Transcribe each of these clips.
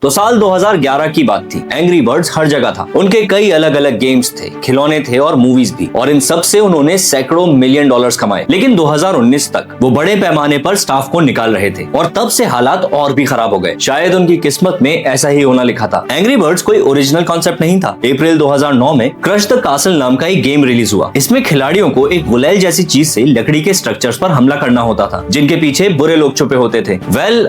तो साल 2011 की बात थी। एंग्री बर्ड्स हर जगह था। उनके कई अलग अलग गेम्स थे, खिलौने थे और मूवीज भी, और इन सब से उन्होंने सैकड़ों मिलियन डॉलर्स कमाए। लेकिन 2019 तक वो बड़े पैमाने पर स्टाफ को निकाल रहे थे और तब से हालात और भी खराब हो गए। शायद उनकी किस्मत में ऐसा ही होना लिखा था। एंग्री बर्ड्स कोई ओरिजिनल कॉन्सेप्ट नहीं था। अप्रैल 2009 में क्रश द कासल नाम का एक गेम रिलीज हुआ। इसमें खिलाड़ियों को एक गुलेल जैसी चीज से लकड़ी के स्ट्रक्चर्स पर हमला करना होता था, जिनके पीछे बुरे लोग छुपे होते थे।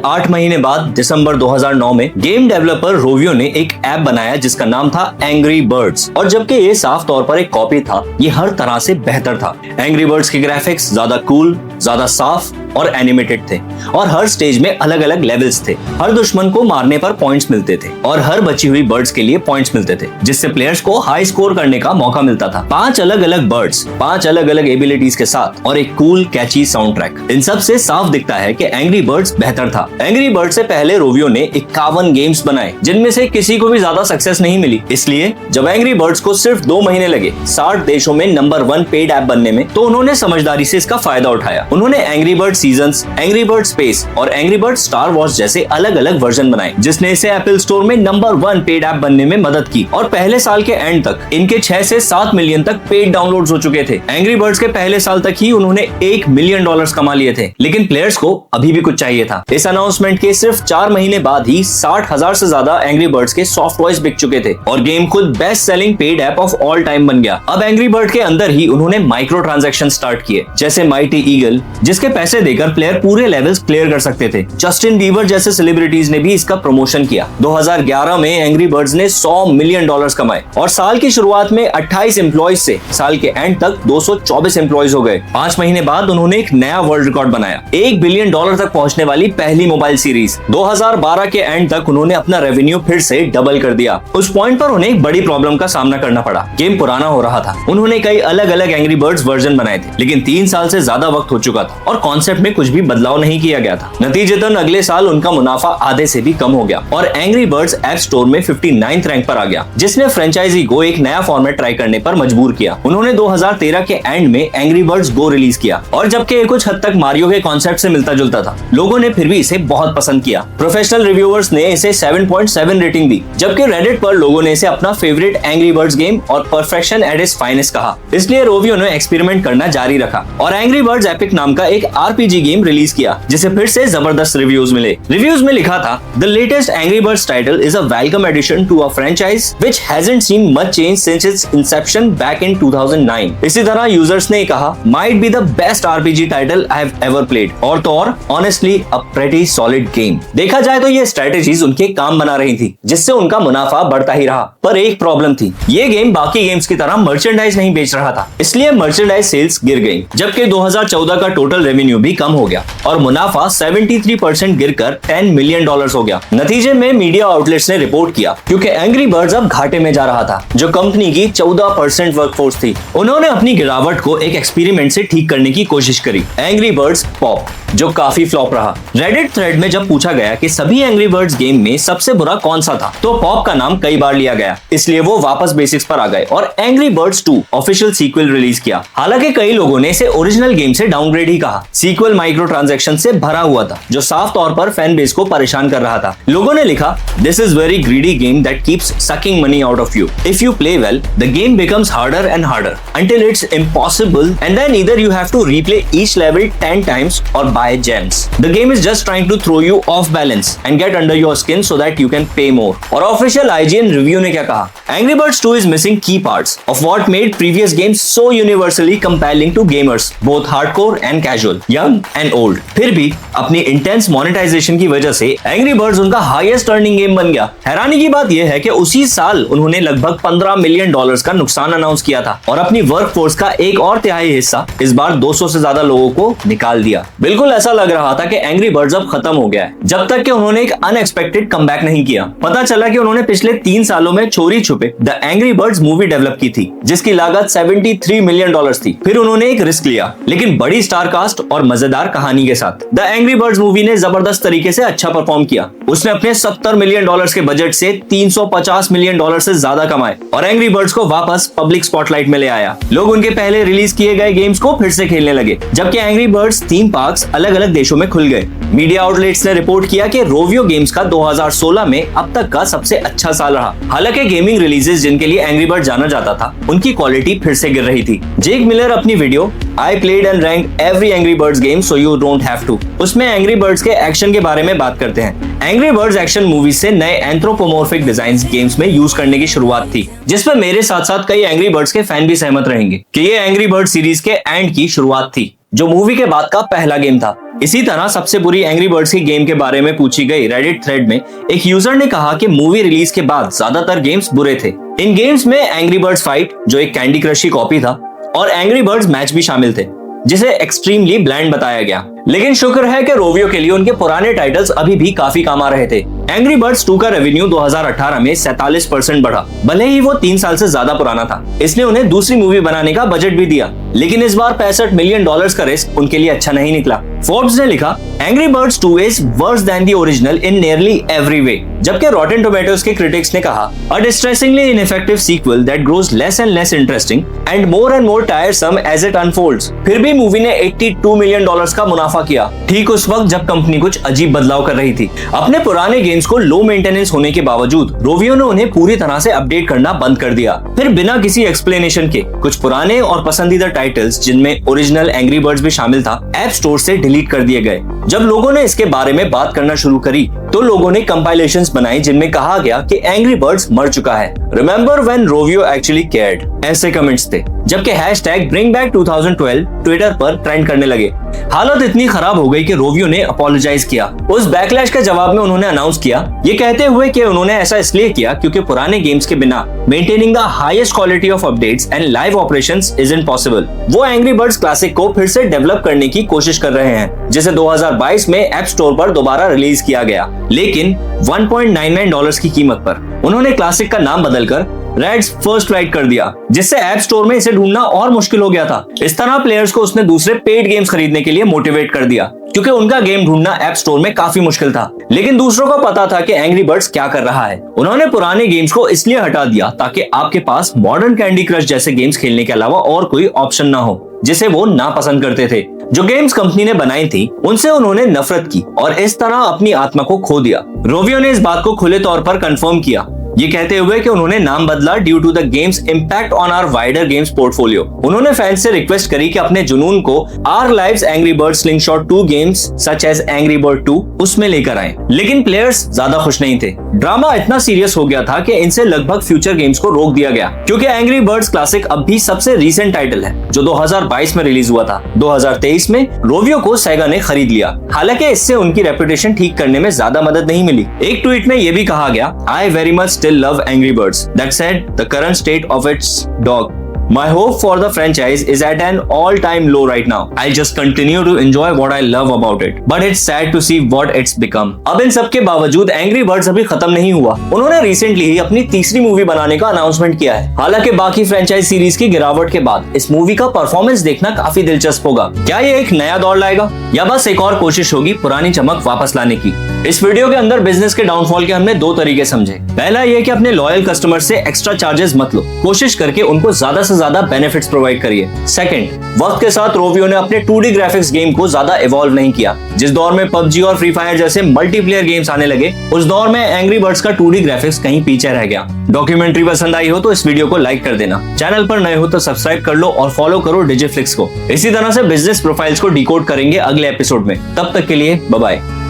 8 महीने बाद दिसंबर 2009 में गेम डेवलपर रोवियो ने एक ऐप बनाया जिसका नाम था एंग्री बर्ड्स। और जबकि ये साफ तौर पर एक कॉपी था, ये हर तरह से बेहतर था। एंग्री बर्ड्स के ग्राफिक्स ज्यादा कूल, ज्यादा साफ और एनिमेटेड थे, और हर स्टेज में अलग अलग लेवल्स थे। हर दुश्मन को मारने पर पॉइंट्स मिलते थे और हर बची हुई बर्ड्स के लिए पॉइंट्स मिलते थे, जिससे प्लेयर्स को हाई स्कोर करने का मौका मिलता था। 5 अलग अलग बर्ड्स, 5 अलग अलग एबिलिटीज के साथ और एक कूल कैची साउंड ट्रैक। इन सब से साफ दिखता है कि एंग्री बर्ड्स बेहतर था। एंग्री बर्ड्स से पहले रोवियो ने 51 गेम्स बनाए, जिनमें से किसी को भी ज्यादा सक्सेस नहीं मिली। इसलिए जब एंग्री बर्ड्स को सिर्फ 2 महीने लगे 60 देशों में नंबर 1 पेड ऐप बनने में, तो उन्होंने समझदारी से इसका फायदा उठाया। उन्होंने angry bird seasons, angry bird space और एंग्री बर्ड स्टार वॉर्स जैसे अलग अलग वर्जन बनाए, जिसने इसे एप्पल स्टोर में नंबर 1 पेड ऐप बनने में मदद की। और पहले साल के एंड तक इनके 6 से 7 मिलियन तक पेड डाउनलोड्स हो चुके थे। एंग्री बर्ड्स के पहले साल तक ही उन्होंने $1 मिलियन कमा लिए थे। लेकिन प्लेयर्स को अभी भी कुछ चाहिए था। इस अनाउंसमेंट के सिर्फ 4 महीने बाद ही 60,000 से ज्यादा एंग्री बर्ड्स के सॉफ्ट टॉयज बिक चुके थे और गेम खुद best selling paid app of all time बन गया। अब एंग्री बर्ड के अंदर ही उन्होंने माइक्रो ट्रांजैक्शन स्टार्ट किए, जैसे माइटी ईगल, जिसके पैसे देकर प्लेयर पूरे लेवल्स क्लियर कर सकते थे। जस्टिन बीबर जैसे सेलिब्रिटीज ने भी इसका प्रमोशन किया। 2011 में एंग्री बर्ड्स ने $100 मिलियन कमाए और साल की शुरुआत में 28 एम्प्लॉइज से साल के एंड तक 224 एम्प्लॉइज हो गए। 5 महीने बाद उन्होंने एक नया वर्ल्ड रिकॉर्ड बनाया, $1 बिलियन तक पहुंचने वाली पहली मोबाइल सीरीज। 2012 के एंड तक उन्होंने अपना रेवेन्यू फिर से डबल कर दिया। उस पॉइंट पर उन्हें एक बड़ी प्रॉब्लम का सामना करना पड़ा। गेम पुराना हो रहा था। उन्होंने कई अलग अलग एंग्री बर्ड्स वर्जन बनाए थे, लेकिन 3 साल से ज्यादा वक्त हो चुका था और कॉन्सेप्ट में कुछ भी बदलाव नहीं किया गया था। नतीजतन अगले साल उनका मुनाफा आधे से भी कम हो गया और एंग्री बर्ड्स ऐप स्टोर में 59th रैंक पर आ गया, जिसने फ्रेंचाइजी को एक नया फॉर्मेट ट्राई करने पर मजबूर किया। उन्होंने 2013 के एंड में एंग्री बर्ड्स गो रिलीज किया और जबकि ये कुछ हद तक मारियो के कॉन्सेप्ट से मिलता जुलता था, लोगों ने फिर भी इसे बहुत पसंद किया। प्रोफेशनल रिव्यूअर्स ने इसे 7.7 रेटिंग दी, जबकि रेडिट पर लोगों ने इसे अपना फेवरेट एंग्री बर्ड्स गेम और परफेक्शन एट इट्स फाइनेस्ट कहा। इसलिए रोवियो ने एक्सपेरिमेंट करना जारी रखा और एंग्री बर्ड्स एपिक नाम का एक RPG गेम रिलीज किया, जिसे फिर से जबरदस्त रिव्यूज मिले। रिव्यूज में लिखा था, the latest Angry Birds title is a welcome addition to a franchise which hasn't seen much change since its inception back in 2009। इसी तरह यूजर्स ने कहा, might be the best RPG title I have ever played, और तो और honestly a pretty solid game. देखा जाए तो ये स्ट्रेटेजीज उनके काम बना रही थी, जिससे उनका मुनाफा बढ़ता ही रहा। पर एक प्रॉब्लम थी, ये गेम बाकी गेम्स की तरह मर्चेंडाइज नहीं बेच रहा था, इसलिए मर्चेंडाइज सेल्स गिर गई। जबकि 2014 का टोटल रेवेन्यू भी कम हो गया और मुनाफा 73% गिरकर $10 मिलियन हो गया। नतीजे में मीडिया आउटलेट्स ने रिपोर्ट किया, क्योंकि एंग्री बर्ड्स अब घाटे में जा रहा था, जो कंपनी की 14% वर्कफोर्स थी। उन्होंने अपनी गिरावट को एक एक्सपेरिमेंट से ठीक करने की कोशिश करी, एंग्री बर्ड्स पॉप, जो काफी फ्लॉप रहा। रेडिट थ्रेड में जब पूछा गया कि सभी एंग्री बर्ड्स गेम में सबसे बुरा कौन सा था, तो पॉप का नाम कई बार लिया गया, इसलिए वो वापस बेसिक्स पर आ गए और Angry Birds 2 official sequel release किया। हालांकि कई लोगों ने इसे ओरिजिनल गेम से डाउनग्रेड ही कहा। सीक्वल माइक्रो ट्रांजैक्शन से भरा हुआ था, जो साफ तौर पर फैन बेस को परेशान कर रहा था। लोगों ने लिखा, this is very greedy game that keeps sucking money out of you. If you play well, the game becomes harder and harder until it's impossible, and then either you have to replay each level 10 times or buy gems. The game is just trying to throw you off balance and get under your skin so that you can pay more. और official IGN review ने क्या कहा, Angry Birds 2 is missing key parts of what made previous games so universally compelling to gamers, both hardcore and casual, young and old. फिर भी अपनी intense monetization की वजह से Angry Birds उनका हाईएस्ट अर्निंग गेम बन गया। हैरानी की बात यह है कि उसी साल उन्होंने लगभग $15 मिलियन का नुकसान अनाउंस किया था और अपनी वर्कफोर्स का एक और तिहाई हिस्सा, इस बार 200 से ज्यादा लोगों को निकाल दिया। बिल्कुल ऐसा लग रहा था कि एंग्री बर्ड्स अब खत्म हो गया है, जब तक कि उन्होंने एक अनएक्सपेक्टेड कमबैक नहीं किया। पता चला कि उन्होंने पिछले 3 सालों में चोरी छुपे the angry birds movie develop की थी, जिसकी लागत $73 मिलियन थी। फिर उन्होंने एक रिस्क लिया, लेकिन बड़ी स्टार कास्ट और मजेदार कहानी के साथ। द एंग्री बर्ड्स मूवी ने जबरदस्त तरीके से अच्छा परफॉर्म किया। उसने अपने $70 मिलियन के बजट से $350 मिलियन से ज्यादा कमाए और एंग्री बर्ड्स को वापस पब्लिक स्पॉटलाइट में ले आया। लोग उनके पहले रिलीज किए गए गेम्स को फिर से खेलने लगे, जबकि एंग्री बर्ड्स थीम पार्क्स अलग अलग देशों में खुल गए। मीडिया आउटलेट्स ने रिपोर्ट किया कि रोवियो गेम्स का 2016 में अब तक का सबसे अच्छा साल रहा। हालांकि गेमिंग रिलीजेस जिनके लिए एंग्री बर्ड जाना जाता था, उनकी क्वालिटी फिर से गिर रही थी। जेक मिलर अपनी video I played and ranked every Angry Birds game so you don't have to, उसमें एंग्री बर्ड्स के एक्शन के बारे में बात करते हैं। एंग्री बर्ड्स एक्शन मूवी से नए एंथ्रोपोमॉर्फिक डिजाइन्स गेम्स में यूज करने की शुरुआत थी, जिसमें मेरे साथ साथ कई एंग्री बर्ड्स के फैन भी सहमत रहेंगे कि ये एंग्री बर्ड सीरीज के एंड की शुरुआत थी, जो मूवी के बाद का पहला गेम था। इसी तरह सबसे बुरी एंग्री बर्ड्स की गेम के बारे में पूछी गई रेडिट थ्रेड में एक यूजर ने कहा कि मूवी रिलीज के बाद ज्यादातर गेम्स बुरे थे। इन गेम्स में एंग्री बर्ड्स फाइट, जो एक कैंडी क्रश की कॉपी था, और एंग्री बर्ड्स मैच भी शामिल थे, जिसे एक्सट्रीमली ब्लैंड बताया गया। लेकिन शुक्र है कि रोवियो के लिए उनके पुराने टाइटल्स अभी भी काफी काम आ रहे थे। एंग्री बर्ड्स 2 का रेवेन्यू 2018 में 47% बढ़ा, भले ही वो 3 साल से ज्यादा पुराना था। इसने उन्हें दूसरी मूवी बनाने का बजट भी दिया, लेकिन इस बार $65 मिलियन का रिस्क उनके लिए अच्छा नहीं निकला। फोर्ब्स ने लिखा, Angry Birds 2 is worse than the original in nearly every way, जबकि रॉटेन टोमेटोज के क्रिटिक्स ने कहा, a distressingly ineffective sequel that grows less and less interesting and more tiresome as it unfolds. फिर भी movie ने $82 million का मुनाफा किया, ठीक उस वक्त जब कंपनी कुछ अजीब बदलाव कर रही थी। अपने पुराने गेम्स को लो मेंटेनेंस होने के बावजूद रोवियो ने उन्हें पूरी तरह से अपडेट करना बंद कर दिया। फिर बिना किसी एक्सप्लेनेशन के कुछ पुराने और पसंदीदा टाइटल्स, जिनमें ओरिजिनल एंग्री बर्ड्स भी शामिल था, ऐप स्टोर से डिलीट कर दिए गए। जब लोगों ने इसके बारे में बात करना शुरू करी, तो लोगों ने कंपाइलेशंस बनाई जिनमें कहा गया कि एंग्री बर्ड्स मर चुका है। Remember when Rovio actually cared, ऐसे कमेंट्स थे, जबकि #BringBack2012 ट्विटर पर ट्रेंड करने लगे। हालत इतनी खराब हो गई कि रोवियो ने अपोलोजाइज किया। उस बैकलैश के जवाब में उन्होंने अनाउंस किया, ये कहते हुए कि उन्होंने ऐसा इसलिए किया क्योंकि पुराने गेम्स के बिना maintaining the highest quality of updates and live operations isn't possible. वो एंग्री बर्ड्स क्लासिक को फिर से डेवलप करने की कोशिश कर रहे हैं, जिसे 2022 में ऐप स्टोर पर दोबारा रिलीज किया गया, लेकिन $1.99 की कीमत पर। उन्होंने क्लासिक का नाम बदलकर रेड्स फर्स्ट राइट कर दिया, जिससे ऐप स्टोर में इसे ढूंढना और मुश्किल हो गया था। इस तरह प्लेयर्स को उसने दूसरे पेड गेम्स खरीदने के लिए मोटिवेट कर दिया, क्योंकि उनका गेम ढूंढना ऐप स्टोर में काफी मुश्किल था। लेकिन दूसरों को पता था कि एंग्री बर्ड्स क्या कर रहा है। उन्होंने पुराने गेम्स को इसलिए हटा दिया ताकि आपके पास मॉडर्न कैंडी क्रश जैसे गेम्स खेलने के अलावा और कोई ऑप्शन ना हो, जिसे वो ना पसंद करते थे। जो गेम्स कंपनी ने बनाई थी, उनसे उन्होंने नफरत की और इस तरह अपनी आत्मा को खो दिया। रोवियो ने इस बात को खुले तौर पर कंफर्म किया, ये कहते हुए कि उन्होंने नाम बदला due to the games impact on our wider games portfolio. उन्होंने फैंस से रिक्वेस्ट करी कि अपने जुनून को our lives Angry Bird Slingshot 2 games such as Angry Bird 2 उसमें लेकर आए। लेकिन प्लेयर्स ज्यादा खुश नहीं थे। ड्रामा इतना सीरियस हो गया था कि इनसे लगभग फ्यूचर गेम्स को रोक दिया गया, क्योंकि एंग्री बर्ड्स क्लासिक अब भी सबसे रीसेंट टाइटल है, जो 2022 में रिलीज हुआ था। 2023 में रोवियो को सेगा ने खरीद लिया। हालांकि इससे उनकी रेपुटेशन ठीक करने में ज्यादा मदद नहीं मिली। एक ट्वीट में यह भी कहा गया, I very much still love Angry Birds. That said, the current state of its dog. My hope for the franchise is at an all-time low right now. I'll just continue to enjoy what I love about it. But it's sad to see what it's become. अब इन सब के बावजूद Angry Birds अभी खत्म नहीं हुआ। उन्होंने recently ही अपनी तीसरी मूवी बनाने का अनाउंसमेंट किया है। हालांकि बाकी फ्रेंचाइज सीरीज की गिरावट के बाद इस मूवी का परफॉर्मेंस देखना काफी दिलचस्प होगा। क्या ये एक नया दौर लाएगा या बस एक और कोशिश होगी पुरानी चमक वापस लाने की? इस वीडियो के अंदर बिजनेस के डाउनफॉल के हमने 2 तरीके समझे। पहला ये कि अपने लॉयल कस्टमर से एक्स्ट्रा चार्जेस मत लो, कोशिश करके उनको ज्यादा से ज्यादा बेनिफिट्स प्रोवाइड करिए। सेकंड, वक्त के साथ रोवियो ने अपने 2D ग्राफिक्स गेम को ज्यादा इवॉल्व नहीं किया। जिस दौर में पबजी और फ्री फायर जैसे मल्टीप्लेयर गेम्स आने लगे, उस दौर में एंग्री बर्ड्स का 2D ग्राफिक्स कहीं पीछे रह गया। डॉक्यूमेंट्री पसंद आई हो तो इस वीडियो को लाइक कर देना, चैनल पर नए हो तो सब्सक्राइब कर लो और फॉलो करो डिजिफ्लिक्स को। इसी तरह से बिजनेस प्रोफाइल्स को डिकोड करेंगे अगले एपिसोड में। तब तक के लिए बाय बाय।